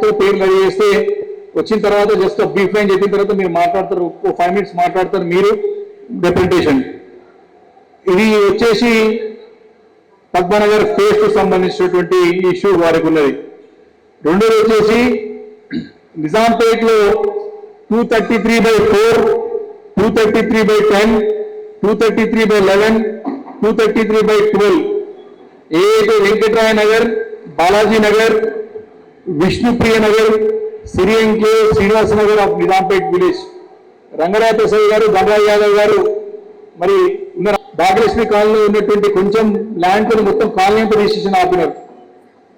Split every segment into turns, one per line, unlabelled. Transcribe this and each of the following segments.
మాట్లాడుతూ పేర్లు రెడీ చేస్తే వచ్చిన తర్వాత జస్ట్ బ్రీఫ్ లైన్ చెప్పిన తర్వాత మీరు మాట్లాడతారు, 5 minutes మాట్లాడతారు మీరు రిప్రజెంటేషన్. ఇది వచ్చేసి పద్మనగర్ ఫేస్ కు సంబంధించినటువంటి ఇష్యూ వారికి ఉన్నది. రెండోది వచ్చేసి నిజాంపేట్లో 233/4, 233/10, 233/11, 233/12 ఏదైతే వెంకటరాయ నగర్, బాలాజీ నగర్, విష్ణుప్రియ నగర్, సిరియంకే, శ్రీనివాస నగర్ ఆఫ్ నిజాంపేట్ విలేజ్, రంగరాయ ప్రసాద్ గారు, ధనరాజ్ యాదవ్ గారు మరి ఉన్న భాగ్యలక్ష్మి కాలనీలో ఉన్నటువంటి కొంచెం ల్యాండ్ మొత్తం కాలనీ అంతా రిజిస్ట్రేషన్ ఆపినారు.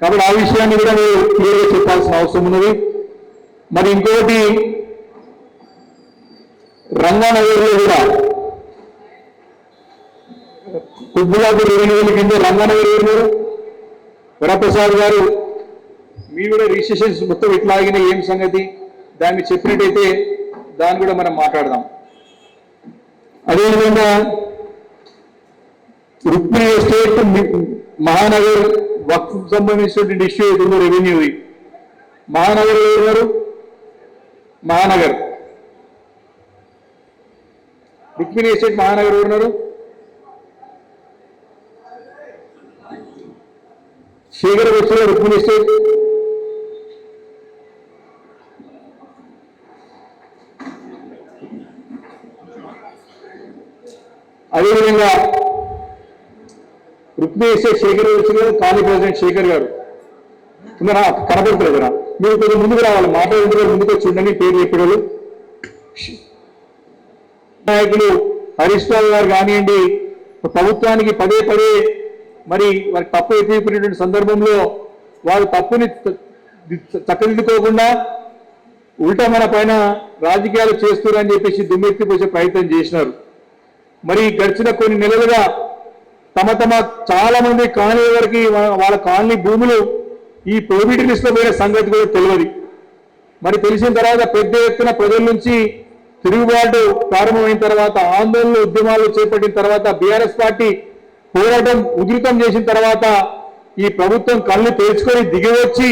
కాబట్టి ఆ విషయాన్ని కూడా మీరు క్లియర్గా చెప్పాల్సిన అవసరం ఉన్నది. మరి ఇంకొకటి రంగానగర్లో కూడా కుబ్బులాపూర్ రెవెన్యూ కింద రంగానగర్ ఎవరు వరప్రసాద్ గారు, మీరు కూడా రిజిస్ట్రేషన్స్ మొత్తం ఇట్లా ఆగిన ఏం సంగతి దాన్ని చెప్పినట్టయితే దాన్ని కూడా మనం మాట్లాడదాం. అదేవిధంగా రుక్మిణి ఎస్టేట్ మహానగర్ వక్ఫ్ సంబంధించినటువంటి ఇష్యూ ఏదో రెవెన్యూ మహానగర్ ఎవరు, మహానగర్ రుక్మిణి ఎస్టేట్ మహానగర్ ఎవరున్నారు, శేఖర్ వచ్చారు రుక్మిణి ఎస్టేట్. అదేవిధంగా రుక్మిణి ఎస్టేట్ శేఖర్ వచ్చారు, కాలనీ ప్రెసిడెంట్ శేఖర్ గారు ఉన్నారా, కనపడుతున్నారు కదా, మీరు కొంచెం ముందుకు రావాలి, మాట్లాడే ముందుకు వచ్చి ఉండండి పేరు చెప్పేవాళ్ళు. నాయకులు హరీష్ రావు గారు కానివ్వండి, ప్రభుత్వానికి పదే పదే మరి వారికి తప్పు ఎత్తిపోయినటువంటి సందర్భంలో వారు తప్పుని చక్కదిద్దుకోకుండా ఉల్టా మన పైన రాజకీయాలు చేస్తున్నారని చెప్పేసి దుమ్మెత్తిపోసే ప్రయత్నం చేసినారు. మరి గడిచిన కొన్ని నెలలుగా తమ చాలా మంది కాలనీ వారికి వాళ్ళ కాలనీ భూములు ఈ ప్రోబిటీ లిస్టులో పోయిన సంగతి కూడా తెలియదు. మరి తెలిసిన తర్వాత పెద్ద ఎత్తున ప్రజల నుంచి తిరుగుబాటు ప్రారంభమైన తర్వాత, ఆందోళనలు ఉద్యమాలు చేపట్టిన తర్వాత, బీఆర్ఎస్ పార్టీ పోరాటం ఉధృతం చేసిన తర్వాత ఈ ప్రభుత్వం కళ్ళు తెరుచుకొని దిగివచ్చి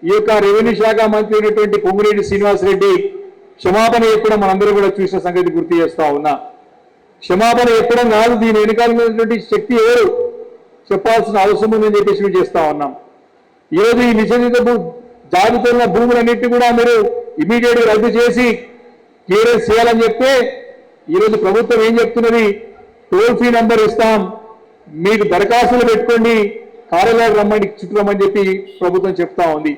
ఈ యొక్క రెవెన్యూ శాఖ మంత్రి అయినటువంటి పొంగిరెడ్డి శ్రీనివాసరెడ్డి క్షమాపణ చెప్పడం మనందరూ కూడా చూసిన సంగతి గుర్తు చేస్తా ఉన్నా. క్షమాపణ చెప్పడం కాదు, దీని వెనుకాలైనటువంటి శక్తి ఎవరు చెప్పాల్సిన అవసరం ఉందని చెప్పేసి చేస్తా ఉన్నాం. ఈరోజు ఈ నిషేధిత జాబితా భూములన్నింటినీ కూడా మీరు ఇమీడియట్ గా రద్దు చేసి క్లియరెన్స్ చేయాలని చెప్తే ఈరోజు ప్రభుత్వం ఏం చెప్తున్నది, టోల్ ఫ్రీ నంబర్ ఇస్తాం, మీకు దరఖాస్తులు పెట్టుకోండి, కార్యాలయాలు రమ్మని చుట్టూ రమ్మని చెప్పి ప్రభుత్వం చెప్తా ఉంది.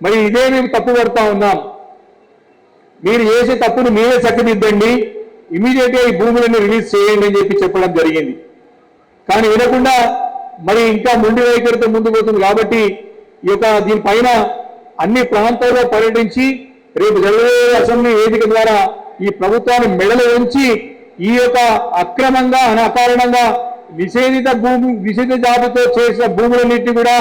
మరి ఇదే మేము తప్పు పడతా ఉన్నాం. మీరు చేసే తప్పును మీరే చక్కదిద్దండి, ఇమీడియట్ గా ఈ భూములను రిలీజ్ చేయండి అని చెప్పి చెప్పడం జరిగింది. కానీ వినకుండా మరి ఇంకా మొండి వైఖరితో ముందుకు పోతుంది. కాబట్టి ఈ యొక్క దీనిపైన అన్ని ప్రాంతాల్లో పర్యటించి రేపు జరగబోయే అసెంబ్లీ వేదిక ద్వారా ఈ ప్రభుత్వాన్ని మెడలు ఉంచి ఈ యొక్క అక్రమంగా అకారణంగా నిషేధిత జాబితా చేసిన భూములన్నింటినీ కూడా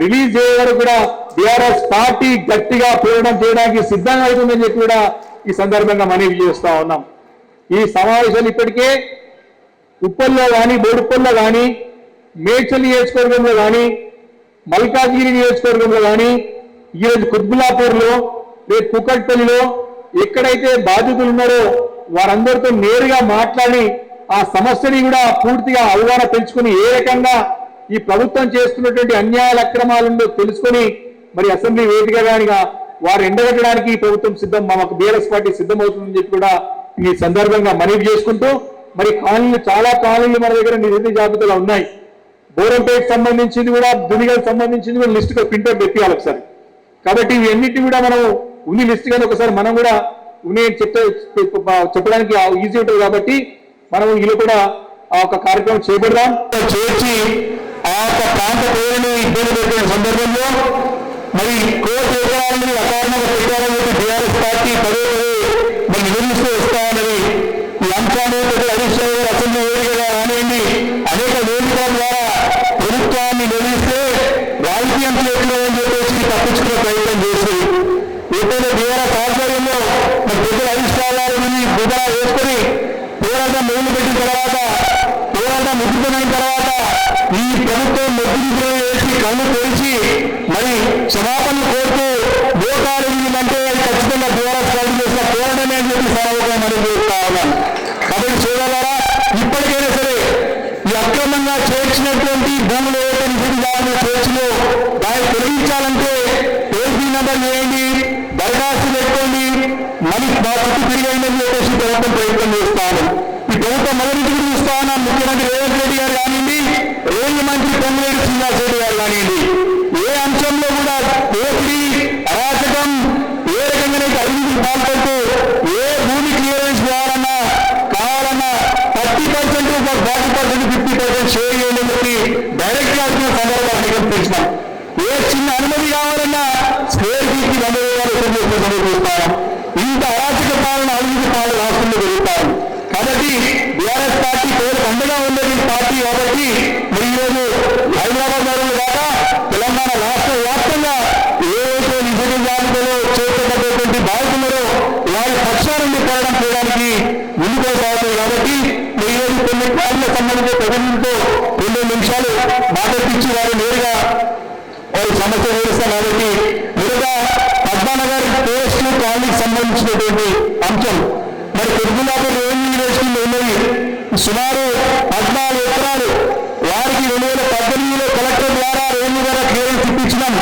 రిలీజ్ చేయే వరకు కూడా బీఆర్ఎస్ పార్టీ గట్టిగా పోరాటం చేయడానికి సిద్ధంగా అవుతుందని చెప్పి కూడా ఈ సందర్భంగా మనవి చేస్తా ఉన్నాం. ఈ సమావేశాలు ఇప్పటికే ఉప్పల్లో కానీ, బోడుప్పల్లో కానీ, మేడ్చల్ నియోజకవర్గంలో కానీ, మల్కాజ్గిరి నియోజకవర్గంలో కానీ, ఈరోజు కుత్బుల్లాపూర్లో, రేపు కుకట్పల్లిలో ఎక్కడైతే బాధితులు ఉన్నారో వారందరితో నేరుగా మాట్లాడి ఆ సమస్యని కూడా పూర్తిగా అవగాహన పెంచుకుని ఏ రకంగా ఈ ప్రభుత్వం చేస్తున్నటువంటి అన్యాయాల అక్రమాలను తెలుసుకొని మరి అసెంబ్లీ వేదికగా వారు ఎండగట్టడానికి ఈ ప్రభుత్వం సిద్ధం, మాకు బీఆర్ఎస్ పార్టీ సిద్ధమవుతుందని చెప్పి కూడా ఈ సందర్భంగా మనవి చేసుకుంటూ, మరి కాలనీలు చాలా కాలనీలు మన దగ్గర నిషేధిత జాబితాలో ఉన్నాయి. బోరంపేట సంబంధించింది కూడా, దునిగల్ సంబంధించింది కూడా లిస్టుగా ప్రింటర్ పెట్టాలి ఒకసారి. కాబట్టి ఇవన్నిటి కూడా మనం ఉన్ని లిస్ట్ కానీ ఒకసారి మనం కూడా ఉన్ని చెప్పడానికి ఈజీ ఉంటుంది. కాబట్టి మనం వీళ్ళు కూడా ఆ ఒక కార్యక్రమం చేపడదాం. చేర్చి ఆ యొక్క ప్రాంత పేరుని ఇబ్బంది పెట్టిన సందర్భంలో మరి కోర్టు ఎకరాలని అకారణంగా పెట్టాలని చెప్పి బీఆర్ఎస్ పార్టీ పదే మరి నివేదిస్తూ వస్తామన్నది ఈ అంశాన్ని హరీష్ రావు అసెంబ్లీ వేదికగా రానివ్వండి అనేక వేదికల ద్వారా ప్రభుత్వాన్ని నివేదిస్తే రాజకీయం చేతులు అని చెప్పేసి తప్పించుకునే ప్రయత్నం చేసి ఎప్పుడైతే బీఆర్ఎస్ ఆధ్వర్యంలో మరి ప్రజల అధిష్టానాలని బుధా వేసుకొని పోరాటం మొదలు పెట్టిన తర్వాత, పోరాటం ముగిపోయిన తర్వాత ఈ ప్రభుత్వం మొగ్గులు వేసి కళ్ళు తెరిచి మరి క్షమాపణలు కోరుతూ మొత్తం ప్రయత్నం చేస్తాను. ఈ ప్రభుత్వం మొదటి నుంచి చూస్తాను. ముఖ్యమంత్రి రేవంత్ రెడ్డి గారు కానివ్వండి, రేవంత్ మంత్రి పొంగులేటి శ్రీనివాసరెడ్డి గారు కానివ్వండి, ఏ అంశంలో కూడా దోపిడీ, అరాచకం, ఏ రకంగా అభివృద్ధి పాల్పడుతూ ఏ భూమి క్లియరెన్స్ కావాలన్నా 30%, 40%, 50% షేర్ చేయడానికి డైరెక్ట్ గా వచ్చిన సందర్భాన్ని కల్పించినాం. ఏ చిన్న అనుమతి కావాలన్నా స్క్వేర్ ఫీట్ కి 100,000 సమకూరుస్తాం. ఇంత అరాచక పాలన, అవినీతి పాలన రాష్ట్రంలో జరుగుతాం. కాబట్టి బీఆర్ఎస్ పార్టీ పేరు అండగా ఉండేది పార్టీ కాబట్టి ఈరోజు హైదరాబాద్ నగరంలో కాక తెలంగాణ రాష్ట్ర వ్యాప్తంగా ఏవైతే నిజ జాబితాలో చేపట్టేటువంటి బాధితున్నారో వారి పక్షాన్ని పోరాటం చేయడానికి ముందుకు సాగుతారు. కాబట్టి ఈరోజు కొన్ని పార్టీలకు సంబంధించిన ప్రజలతో 2 నిమిషాలు మాట్లాడించి వారు నేరుగా వారి సమస్య వేస్తారు. కాబట్టి ముందుగా పద్మానగర్ పోస్ట్ కాలనీకి సంబంధించినటువంటి అంశం మరి కొద్దిలాపూర్ రెవెన్యూ యూనివర్సిటీలో ఉన్నది సుమారు 14 ఎకరాలు. వారికి 2018లో కలెక్టర్ ద్వారా రెవెన్యూ ద్వారా క్లియరెన్స్ ఇప్పించినాం.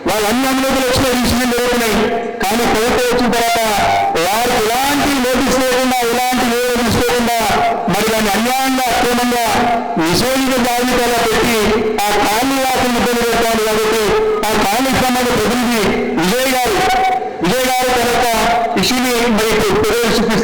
వాళ్ళు అన్ని అనుమతులు వచ్చిన విషయం జరుగుతున్నాయి. కానీ ప్రభుత్వం వచ్చిన తర్వాత వారికి ఎలాంటి నోటీస్ లేకుండా, ఎలాంటి నోటీస్ లేకుండా మరి దాన్ని అన్యాయంగా, అక్రమంగా నిషేధిత జాబితాలో పెట్టి ఆ కాలనీ వాసులు ఇబ్బంది పెడతారు. కాబట్టి ఆ కాలనీకి సంబంధించిన ప్రతినిధి విజయ్ గారు తన యొక్క ఇష్యూని మరి